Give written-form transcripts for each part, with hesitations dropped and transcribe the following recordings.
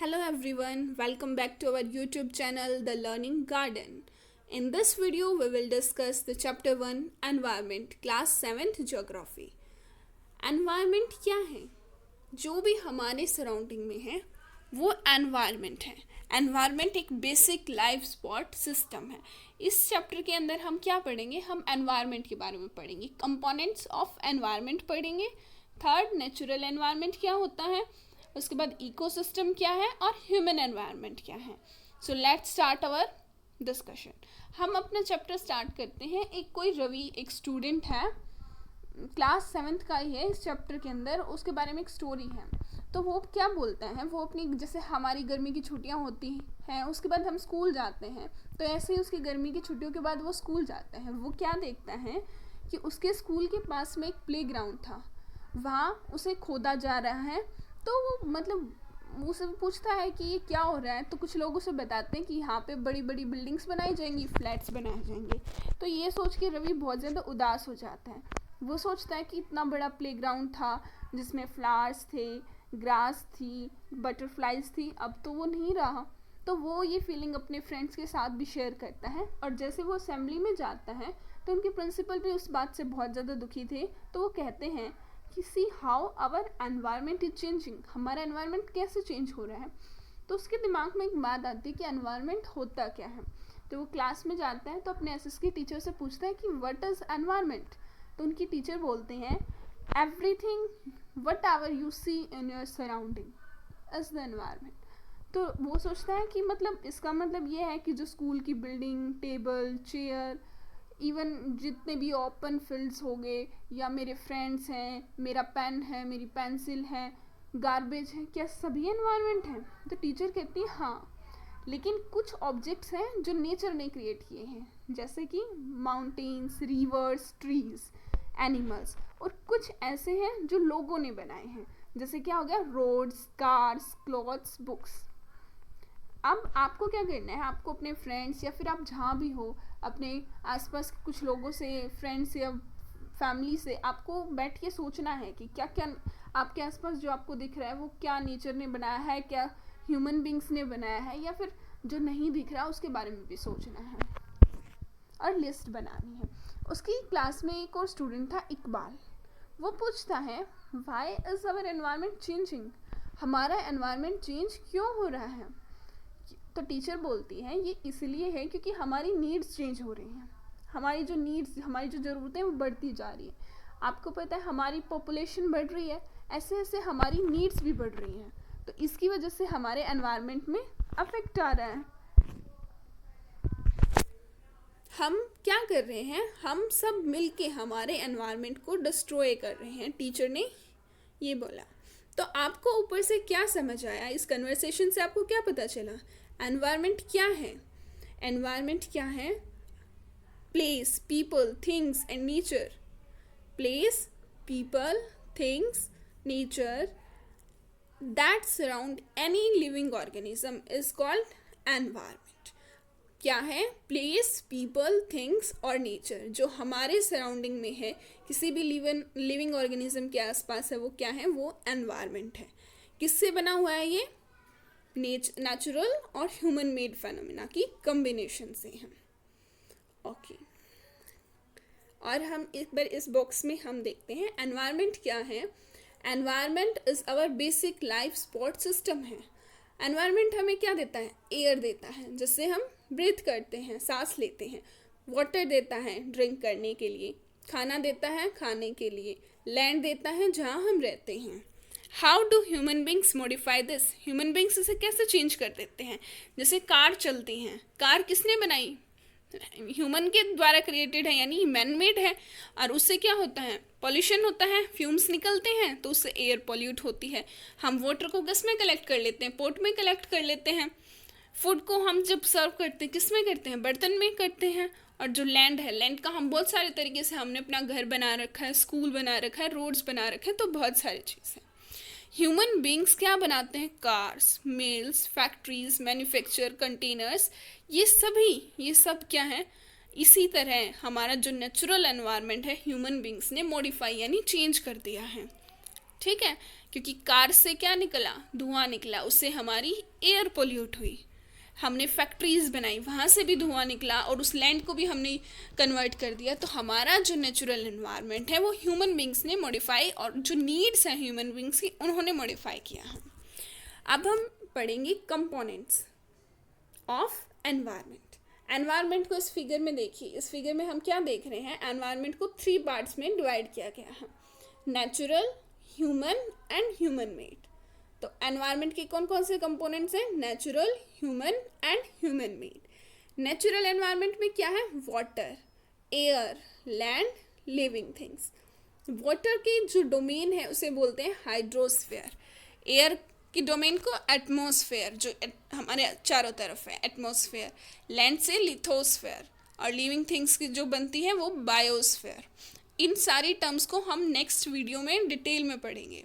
Hello everyone, welcome back to our YouTube channel The Learning Garden. In this video we will discuss the chapter 1 Environment, class 7th Geography. Environment क्या है? जो भी हमारे surrounding में है वो environment है. एनवायरनमेंट एक बेसिक लाइफ सपोर्ट सिस्टम है. इस चैप्टर के अंदर हम क्या पढ़ेंगे? हम एनवायरनमेंट के बारे में पढ़ेंगे, कंपोनेंट्स ऑफ एनवायरनमेंट पढ़ेंगे. थर्ड, नेचुरल एनवायरनमेंट क्या होता है, उसके बाद इकोसिस्टम क्या है और ह्यूमन एनवायरनमेंट क्या है. So let's start our discussion. हम अपना चैप्टर स्टार्ट करते हैं. रवि एक स्टूडेंट है, क्लास 7th का ही है. इस चैप्टर के अंदर उसके बारे में एक स्टोरी है. तो वो क्या बोलता है, वो अपनी जैसे हमारी गर्मी की छुट्टियां होती हैं उसके बाद हम स्कूल जाते हैं, तो ऐसे ही उसकी गर्मी की छुट्टियों के बाद वो स्कूल जाते हैं. वो क्या देखता है कि उसके स्कूल के पास में एक प्लेग्राउंड था, वहाँ उसे खोदा जा रहा है. तो वो उसे पूछता है कि ये क्या हो रहा है. तो कुछ लोग उसे बताते हैं कि यहाँ पे बड़ी बड़ी बिल्डिंग्स बनाई जाएंगी, फ्लैट्स बनाए जाएंगे. तो ये सोच के रवि बहुत ज़्यादा उदास हो जाता है. वो सोचता है कि इतना बड़ा प्लेग्राउंड था जिसमें फ्लावर्स थे, ग्रास थी, बटरफ्लाइज थी, अब तो वो नहीं रहा. तो वो ये फीलिंग अपने फ्रेंड्स के साथ भी शेयर करता है. और जैसे वो असेंबली में जाता है तो उनके प्रिंसिपल भी उस बात से बहुत ज़्यादा दुखी थे. तो वो कहते हैं कि see how our environment is changing, हमारा एनवायरनमेंट कैसे चेंज हो रहा है. तो उसके दिमाग में एक बात आती है कि एनवायरनमेंट होता क्या है. तो वो क्लास में जाता है तो अपने एसएस की टीचर से पूछता है कि व्हाट इज़ एनवायरनमेंट. तो उनकी टीचर बोलते हैं everything whatever you see in your surrounding is the environment. तो वो सोचता है कि इसका मतलब ये है कि जो स्कूल की बिल्डिंग, टेबल, चेयर, इवन जितने भी ओपन फील्ड्स हो गए, या मेरे फ्रेंड्स हैं, मेरा पेन है, मेरी पेंसिल है, गार्बेज है, क्या सभी एनवायरनमेंट हैं. तो टीचर कहती है हाँ, लेकिन कुछ ऑब्जेक्ट्स हैं जो नेचर ने क्रिएट किए हैं, जैसे कि माउंटेन्स, रिवर्स, ट्रीज, एनिमल्स. और कुछ ऐसे हैं जो लोगों ने बनाए हैं, जैसे क्या हो गया, रोड्स, कार्स, क्लॉथ्स, बुक्स. अब आपको क्या करना है, आपको अपने फ्रेंड्स या फिर आप जहाँ भी हो अपने आसपास के कुछ लोगों से, फ्रेंड्स या फैमिली से, आपको बैठ के सोचना है कि क्या क्या आपके आसपास जो आपको दिख रहा है वो क्या नेचर ने बनाया है, क्या ह्यूमन बींग्स ने बनाया है, या फिर जो नहीं दिख रहा उसके बारे में भी सोचना है और लिस्ट बनानी है. उसकी क्लास में एक और स्टूडेंट था, इकबाल. वो पूछता है why is our environment changing, हमारा एनवायरनमेंट चेंज क्यों हो रहा है. तो टीचर बोलती है ये इसलिए है क्योंकि हमारी नीड्स चेंज हो रही हैं. हमारी जो नीड्स, हमारी जो ज़रूरतें हैं वो बढ़ती जा रही है. आपको पता है हमारी पॉपुलेशन बढ़ रही है, ऐसे ऐसे हमारी नीड्स भी बढ़ रही हैं. तो इसकी वजह से हमारे एनवायरनमेंट में अफेक्ट आ रहा है. हम क्या कर रहे हैं, हम सब मिलके हमारे एनवायरनमेंट को डिस्ट्रॉय कर रहे हैं, टीचर ने ये बोला. तो आपको ऊपर से क्या समझ आया, इस कन्वर्सेशन से आपको क्या पता चला? एनवायरनमेंट क्या है? एनवायरनमेंट क्या है? Place, people, things and nature. Place, people, things, nature that surround any living organism is called environment. क्या है? प्लेस, पीपल, थिंग्स और नेचर जो हमारे सराउंडिंग में है, किसी भी लिविंग ऑर्गेनिज्म के आसपास है, वो क्या है? वो एनवायरनमेंट है. किससे बना हुआ है ये? नेचुरल और ह्यूमन मेड फेनोमेना की कॉम्बिनेशन से है. ओके, और हम एक बार इस बॉक्स में हम देखते हैं एनवायरनमेंट क्या है. Environment is our basic life support system है. एनवायरनमेंट हमें क्या देता है? एयर देता है जिससे हम ब्रीथ करते हैं, सांस लेते हैं. वाटर देता है ड्रिंक करने के लिए. खाना देता है खाने के लिए. लैंड देता है जहाँ हम रहते हैं. How do human beings modify this, human beings इसे कैसे चेंज कर देते हैं. जैसे कार चलती हैं, कार किसने बनाई? ह्यूमन के द्वारा क्रिएटेड है, यानी मैन मेड है. और उससे क्या होता है? पॉल्यूशन होता है, फ्यूम्स निकलते हैं, तो उससे एयर पॉल्यूट होती है. हम वाटर को किस में कलेक्ट कर लेते हैं? पोर्ट में कलेक्ट कर लेते हैं. फूड को हम जब सर्व करते हैं किस में करते हैं? बर्तन में करते हैं. और जो लैंड है, लैंड का हम बहुत सारे तरीके से, हमने अपना घर बना रखा है, स्कूल बना रखा है, रोड्स बना रखे हैं, तो बहुत सारी चीज़ें. ह्यूमन बींग्स क्या बनाते हैं? Cars, mills, factories, manufacture, containers, ये सब क्या है? इसी तरह हमारा जो नेचुरल एनवायरनमेंट है ह्यूमन बींग्स ने मॉडिफाई यानी चेंज कर दिया है. ठीक है, क्योंकि कार से क्या निकला, धुआं निकला, उससे हमारी एयर पोल्यूट हुई। हमने फैक्ट्रीज बनाई, वहाँ से भी धुआं निकला और उस लैंड को भी हमने कन्वर्ट कर दिया। तो हमारा जो नेचुरल एनवायरनमेंट है वो ह्यूमन बींग्स ने मॉडिफाई, और जो नीड्स हैं ह्यूमन बींग्स की उन्होंने मॉडिफाई किया है। अब हम पढ़ेंगे कंपोनेंट्स ऑफ एनवायरनमेंट। एनवायरनमेंट को इस फिगर में देखिए, इस फिगर में हम क्या देख रहे हैं, एनवायरनमेंट को 3 पार्ट्स में डिवाइड किया गया है, natural, human and human made. तो एनवायरनमेंट के कौन कौन से कंपोनेंट्स हैं, natural, human and human made. Natural environment में क्या है, water, air, land, living things. Water की जो डोमेन है उसे बोलते हैं हाइड्रोस्फीयर, एयर की डोमेन को एटमॉस्फेयर, जो हमारे चारों तरफ है एटमॉस्फेयर, लैंड से लिथोस्फेयर, और लिविंग थिंग्स की जो बनती है वो बायोस्फेयर। इन सारी टर्म्स को हम नेक्स्ट वीडियो में डिटेल में पढ़ेंगे।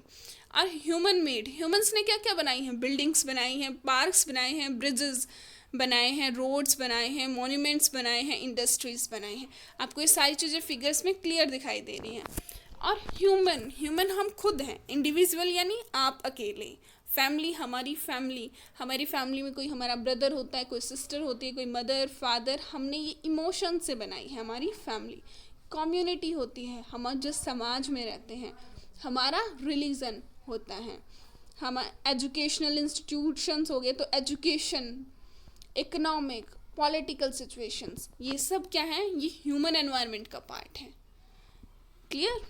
और ह्यूमन मेड, ह्यूमंस ने क्या क्या बनाई हैं, बिल्डिंग्स बनाई हैं, पार्क्स बनाए हैं, ब्रिजेस बनाए हैं, रोड्स बनाए हैं, मॉन्यूमेंट्स बनाए हैं, इंडस्ट्रीज बनाए हैं। आपको ये सारी चीज़ें फिगर्स में क्लियर दिखाई दे रही हैं। और ह्यूमन हम खुद हैं, इंडिविजुअल यानी आप अकेले, फैमिली हमारी फैमिली में कोई हमारा ब्रदर होता है, कोई सिस्टर होती है, कोई मदर, फादर, हमने ये इमोशन से बनाई है हमारी फैमिली। कम्युनिटी होती है, हम जिस समाज में रहते हैं, हमारा रिलीजन होता है, हम एजुकेशनल इंस्टीट्यूशंस हो गए, तो एजुकेशन, इकोनॉमिक, पॉलिटिकल सिचुएशंस, ये सब क्या है, ये ह्यूमन एनवायरनमेंट का पार्ट है। क्लियर?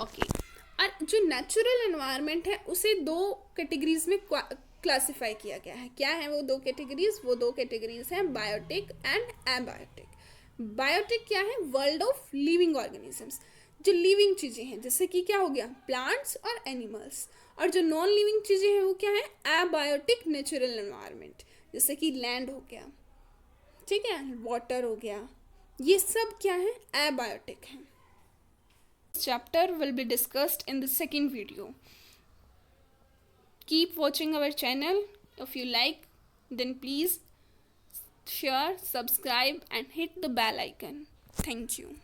ओके। और जो नेचुरल एनवायरनमेंट है उसे 2 कैटेगरीज में क्लासिफाई किया गया है। क्या है वो 2 कैटेगरीज? वो 2 कैटेगरीज हैं बायोटिक एंड एबायोटिक। बायोटिक क्या है, वर्ल्ड ऑफ लिविंग ऑर्गेनिजम्स, जो लिविंग चीज़ें हैं, जैसे कि क्या हो गया, प्लांट्स और एनिमल्स। और जो नॉन लिविंग चीज़ें हैं वो क्या है, एबायोटिक नेचुरल एनवायरनमेंट, जैसे कि लैंड हो गया, ठीक है, वाटर हो गया, ये सब क्या है, एबायोटिक है। Chapter will be discussed in the second video. Keep watching our channel. If you like, then please share, subscribe and hit the bell icon. Thank you.